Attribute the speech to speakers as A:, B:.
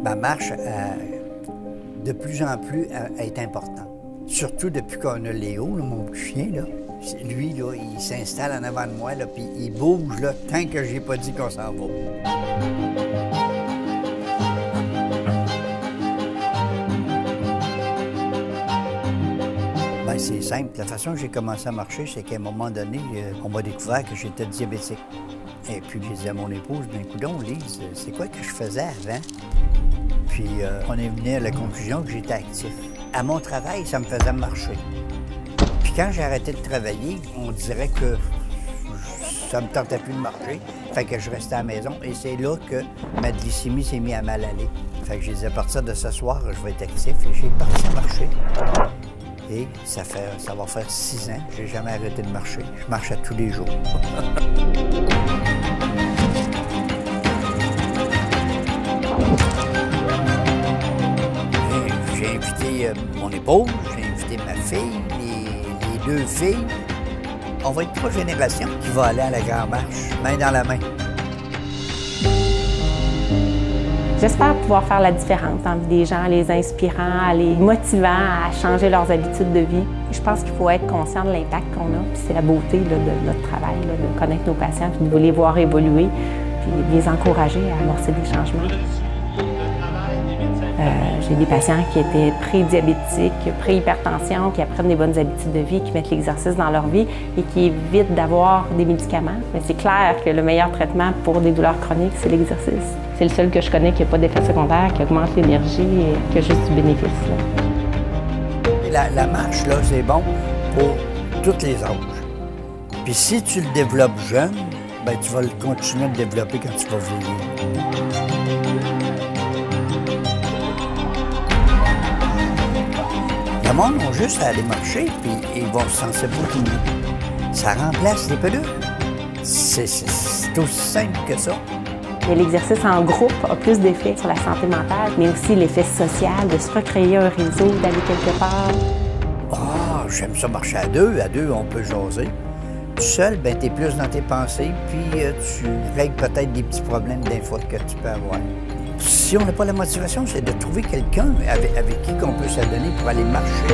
A: Ma marche, de plus en plus, est importante. Surtout depuis qu'on a Léo, là, mon petit chien, là. Lui, là, il s'installe en avant de moi, là, puis il bouge là, tant que j'ai pas dit qu'on s'en va. Ben, c'est simple. La façon que j'ai commencé à marcher, c'est qu'à un moment donné, on m'a découvert que j'étais diabétique. Et puis, j'ai dit à mon épouse, ben coudonc, Lise, c'est quoi que je faisais avant? Puis, on est venu à la conclusion que j'étais actif. À mon travail, ça me faisait marcher. Puis, quand j'ai arrêté de travailler, on dirait que ça me tentait plus de marcher. Fait que je restais à la maison. Et c'est là que ma glycémie s'est mise à mal aller. Fait que j'ai dit, à partir de ce soir, je vais être actif. Et j'ai parti marcher. Et ça va faire 6 ans. J'ai jamais arrêté de marcher. Je marche à tous les jours. J'ai invité mon épouse, j'ai invité ma fille, les 2 filles. On va être 3 générations qui vont aller à la Grande Marche, main dans la main.
B: J'espère pouvoir faire la différence dans la vie des gens, les inspirant, les motivant à changer leurs habitudes de vie. Je pense qu'il faut être conscient de l'impact qu'on a, puis c'est la beauté là, de notre travail, là, de connaître nos patients, puis de les voir évoluer, puis les encourager à amorcer des changements. J'ai des patients qui étaient pré-diabétiques, pré-hypertension, qui apprennent des bonnes habitudes de vie, qui mettent l'exercice dans leur vie et qui évitent d'avoir des médicaments. Mais c'est clair que le meilleur traitement pour des douleurs chroniques, c'est l'exercice. C'est le seul que je connais qui n'a pas d'effet secondaire, qui augmente l'énergie et qui a juste du bénéfice.
A: La marche, là, c'est bon pour tous les âges. Puis si tu le développes jeune, ben tu vas le continuer à le développer quand tu vas vieillir. Le monde a juste à aller marcher, puis ils vont se sentir beaucoup mieux. Ça remplace les pelules. C'est aussi simple que ça.
B: Et l'exercice en groupe a plus d'effet sur la santé mentale, mais aussi l'effet social, de se recréer un réseau, d'aller quelque part.
A: Ah, j'aime ça marcher à deux. À deux, on peut jaser. Tout seul, ben, t'es plus dans tes pensées, puis tu règles peut-être des petits problèmes des fois que tu peux avoir. Si on n'a pas la motivation, c'est de trouver quelqu'un avec qui on peut s'adonner pour aller marcher.